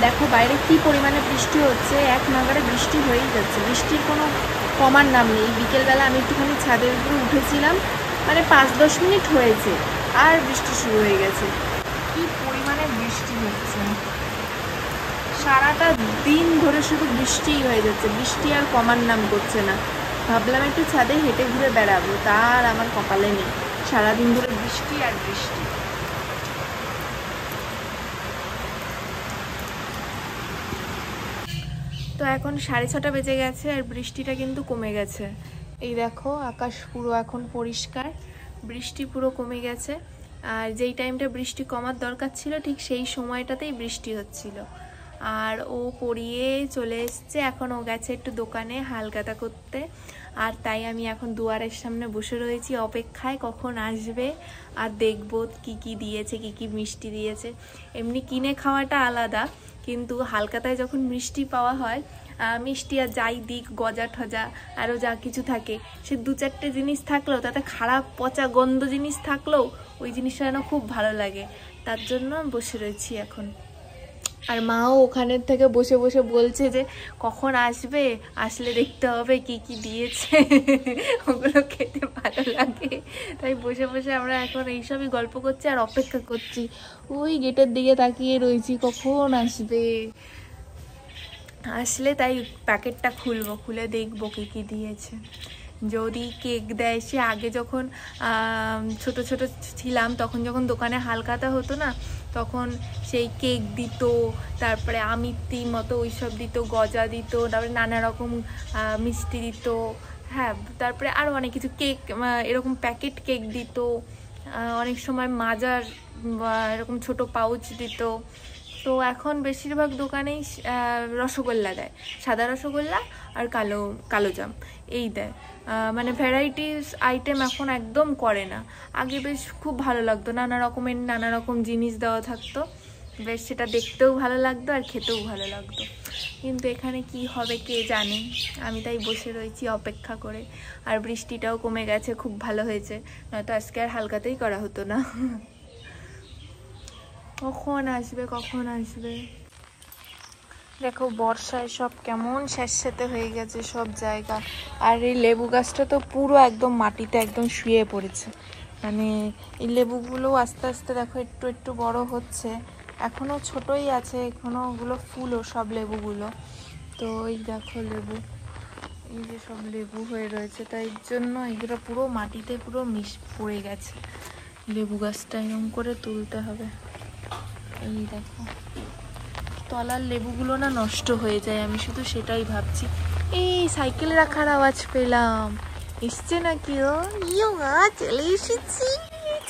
দেখো বাইরে কি পরিমাণে বৃষ্টি হচ্ছে, এক নাগাড়ে বৃষ্টি হয়েই যাচ্ছে, বৃষ্টির কোনো কমার নাম নেই। বিকেলবেলা আমি একটুখানি ছাদের উপরে উঠেছিলাম, মানে 5-10 মিনিট হয়েছে আর বৃষ্টি শুরু হয়ে গেছে। কি পরিমাণে বৃষ্টি হচ্ছে, সারাটা দিন ধরে শুধু বৃষ্টিই হয়ে যাচ্ছে, বৃষ্টি আর কমার নাম করছে না। ভাবলাম একটু ছাদে হেঁটে ঘুরে বেড়াবো, তার আমার কপালে নেই, সারাদিন ধরে বৃষ্টি আর বৃষ্টি। তো এখন 6:30 বেজে গেছে আর বৃষ্টিটা কিন্তু কমে গেছে। এই দেখো আকাশ পুরো এখন পরিষ্কার, বৃষ্টি পুরো কমে গেছে। আর যেই টাইমটা বৃষ্টি কমার দরকার ছিল ঠিক সেই সময়টাতেই বৃষ্টি হচ্ছিল। আর ও পড়িয়ে চলে এসছে, এখন ও গেছে একটু দোকানে হালকাতা করতে। আর তাই আমি এখন দুয়ারের সামনে বসে রয়েছি অপেক্ষায় কখন আসবে আর দেখবো কি কি দিয়েছে, কি কি মিষ্টি দিয়েছে। এমনি কিনে খাওয়াটা আলাদা, কিন্তু হালকাতায় যখন মিষ্টি পাওয়া হয়, মিষ্টি আর যাই দিক গজা ঠজা আরও যা কিছু থাকে, সে 2-4টে জিনিস থাকলেও তাতে খারাপ পচা গন্ধ জিনিস থাকলেও ওই জিনিসটা যেন খুব ভালো লাগে। তার জন্য বসে রয়েছি এখন। আর মাও ওখানের থেকে বসে বসে বলছে যে কখন আসবে, আসলে দেখতে হবে কি কি দিয়েছে, ওগুলো খেতে ভালো লাগে। তাই বসে বসে আমরা এখন এইসবই গল্প করছি আর অপেক্ষা করছি, ওই গেটের দিকে তাকিয়ে রয়েছি কখন আসবে। আসলে তাই প্যাকেটটা খুলবো, খুলে দেখবো কি কি দিয়েছে। যদি কেক দেয়, সে আগে যখন ছোট ছোট ছিলাম তখন যখন দোকানে হালকাতা হতো না, তখন সেই কেক দিত, তারপরে আমিত্তি মতো ওইসব দিত, গজা দিত, তারপরে নানা রকম মিষ্টি দিত, হ্যাঁ, তারপরে আরও অনেক কিছু কেক, এরকম প্যাকেট কেক দিত, অনেক সময় মাজার এরকম ছোট পাউচ দিত। তো এখন বেশিরভাগ দোকানেই রসগোল্লা দেয়, সাদা রসগোল্লা আর কালো জাম এই দেয়, মানে ভ্যারাইটিস আইটেম এখন একদম করে না। আগে বেশ খুব ভালো লাগতো, নানা রকমের নানা রকম জিনিস দেওয়া থাকতো, বেশ সেটা দেখতেও ভালো লাগতো আর খেতেও ভালো লাগতো। কিন্তু এখানে কি হবে কে জানে, আমি তাই বসে রয়েছি অপেক্ষা করে। আর বৃষ্টিটাও কমে গেছে, খুব ভালো হয়েছে, নয়তো আজকে আর হালকাতেই করা হতো না। কখন আসবে কখন আসবে। দেখো বর্ষায় সব কেমন স্যাঁতস্যাঁতে হয়ে গেছে সব জায়গা। আর এই লেবু গাছটা তো পুরো একদম মাটিতে একদম শুয়ে পড়েছে, মানে এই লেবুগুলো আস্তে আস্তে দেখো একটু একটু বড় হচ্ছে, এখনো ছোটই আছে, এখনো ওগুলো ফুলও সব লেবুগুলো। তো এই দেখো লেবু, এই যে সব লেবু হয়ে রয়েছে, তাই জন্য এগুলো পুরো মাটিতে পুরো পড়ে গেছে। লেবু গাছটা এরকম করে তুলতে হবে। এই দেখো তলার লেবুগুলো না নষ্ট হয়ে যায়, আমি শুধু সেটাই ভাবছি। এই সাইকেল রাখার আওয়াজ পেলাম, এসছে নাকি? ও চলে এসেছি,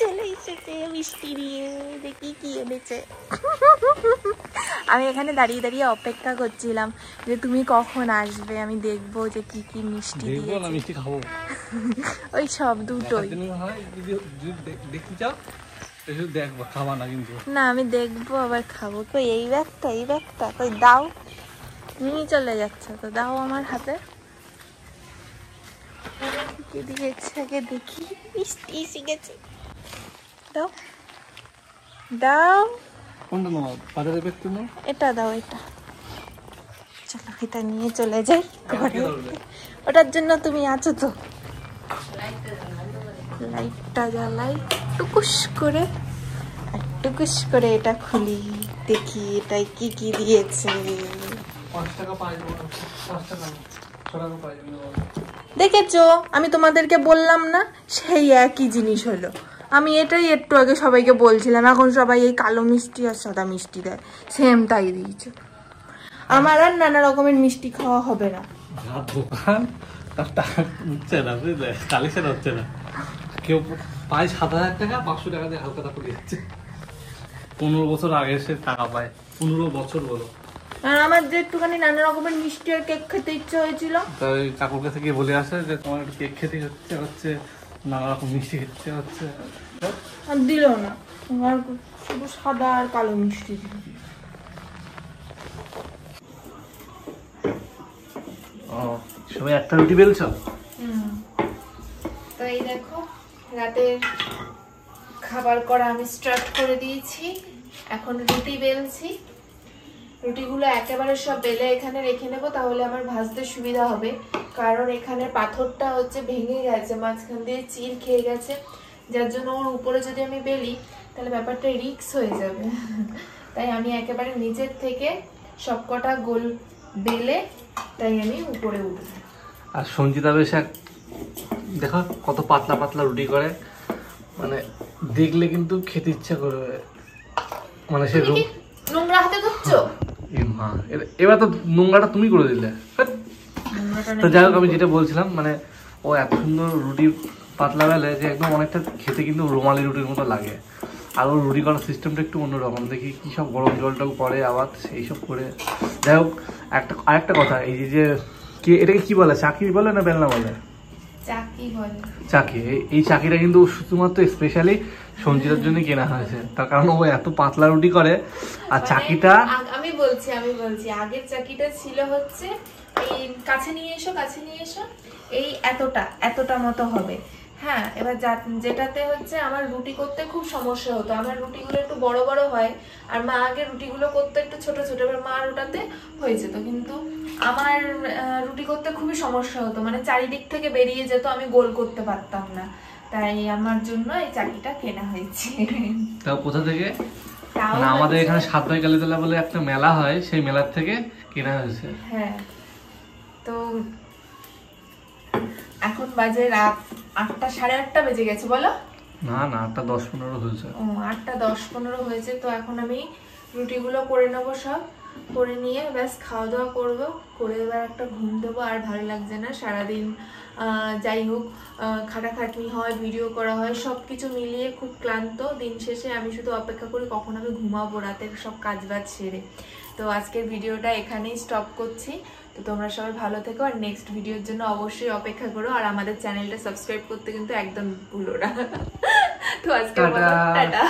চলে এসেছে মিষ্টি নিয়ে, দেখি কি এনেছে। আমি এখানে দাঁড়িয়ে দাঁড়িয়ে অপেক্ষা করছিলাম যে তুমি কখন আসবে, আমি দেখবো যে কি কি মিষ্টি দিয়েছে। ওই সব দুটোই না, আমি দেখবো আবার খাবো। কই এই ব্যাগটা কই দাও, নিয়ে চলে যাচ্ছে তো, দাও আমার হাতে। কি দিয়েছে আগে দেখি, মিষ্টি এসে গেছে, দাও দাও। এটা দাও, এটা চলো এটা নিয়ে চলে যাই ঘরে। ওটার জন্য তুমি আছো তো, লাইটটা জ্বালাই টুকুস করে, টুকুস করে এটা খুলি, দেখি এটাই কি কি দিয়েছে। দেখেছো আমি তোমাদেরকে বললাম না, সেই একই জিনিস হলো। আমি এটাই একটু আগে সবাইকে বলছিলাম, এখন সবাই এই কালো মিষ্টি আর সাদা মিষ্টি দেয়, সেম তাই দিয়েছে। আমার আর নানা রকমের মিষ্টি খাওয়া হবে না। কেউ পায় 7,000 টাকা, 500 টাকা দিয়ে হালকা করে যাচ্ছে। 15 বছর আগে সে টাকা পায়, 15 বছর বলো। আর আমার যে একটুখানি নানা রকমের মিষ্টি আর কেক খেতে ইচ্ছে হয়েছিল, তাই কাকুর কাছে গিয়ে বলে আসে যে তোমার একটু কেক খেতে হচ্ছে, নানা রকম মিষ্টি খেতে হচ্ছে, আর দিল না, আর শুধু সাদা আর কালো মিষ্টি দিল। সবাই একটা রুটি বেলছো? তো এই দেখো রাতের খাবার করা আমি স্টার্ট করে দিয়েছি, এখন রুটি বেলছি। রুটিগুলো একেবারে সব বেলে এখানে রেখে নেবো, তাহলে আমার ভাজতে সুবিধা হবে। কারণ এখানে পাথরটা হচ্ছে ভেঙে গেছে, মাঝখান দিয়ে চির খেয়ে গেছে, যার জন্য ওর উপরে যদি আমি বেলি তাহলে ব্যাপারটা রিস্ক হয়ে যাবে। তাই আমি একেবারে নিচের থেকে সবকটা গোল বেলে তাই আমি উপরে উঠব। আর সঞ্চিতা বেশ দেখো কত পাতলা পাতলা রুটি করে, মানে দেখলে কিন্তু খেতে ইচ্ছা করবে। মানে সে নোংরা হাতে ধরছো? এবার তো নোংরাটা তুমি করে দিলে। তো যাই হোক, আমি যেটা বলছিলাম, মানে ও এত সুন্দর রুটি পাতলা বেলে যে একদম অনেকটা খেতে কিন্তু রুমালি রুটির মতো লাগে। আর ওর রুটি করার সিস্টেমটা একটু অন্যরকম, দেখি কি সব গরম জল টল পরে আবার এইসব করে। যাই হোক, আরেকটা কথা, এই যে এটাকে কি বলে, চাকি বলে না বেলনা বলে? চাকি বলে। চাকি। এই চাকিটা কিন্তু শুধুমাত্র স্পেশালি সঞ্চিতার জন্য কেনা হয়েছে, তার কারণ ও এত পাতলা রুটি করে। আর চাকিটা আমি বলছি আগের চাকিটা ছিল হচ্ছে এই কাছে নিয়ে এসো এই এতটা মতো হবে। হ্যাঁ, এবার যেটাতে হচ্ছে আমার রুটি করতে খুব সমস্যা হতো, আমার রুটিগুলো একটু বড় বড় হয়, আর মা আগে রুটিগুলো করতে একটু ছোট ছোট, এবার মার ওটাতে হয়ে যেত, কিন্তু আমার রুটি করতে খুবই সমস্যা হতো, মানে চারিদিক থেকে বেরিয়ে যেত, আমি গোল করতে পারতাম না। তাই আমার জন্য এই চাকিটা কেনা হয়েছে। তাও কোথা থেকে? মানে আমাদের এখানে 7 ভাই কালীতলা বলে একটা মেলা হয়, সেই মেলার থেকে কেনা হয়েছে। হ্যাঁ, তো এখন বাজে রাত 8টা, 8:30 বেজে গেছে বলো? না 8টা 10-15 হয়েছে। 8টা 10-15 হয়েছে। তো এখন আমি রুটিগুলো করে নেবো, সব করে নিয়ে ব্যাস খাওয়া দাওয়া করবো, করে এবার একটা ঘুম দেবো। আর ভালো লাগছে না, সারাদিন যাই হোক খাটাখাটনি হয়, ভিডিও করা হয়, সব কিছু মিলিয়ে খুব ক্লান্ত। দিন শেষে আমি শুধু অপেক্ষা করি কখন আমি ঘুমাবো রাতের সব কাজবাজ সেরে। তো আজকের ভিডিওটা এখানেই স্টপ করছি। তো তোমরা সবাই ভালো থেকো, আর নেক্সট ভিডিওর জন্য অবশ্যই অপেক্ষা করো, আর আমাদের চ্যানেলটা সাবস্ক্রাইব করতে কিন্তু একদম ভুলো না। তো আজকে টাটা।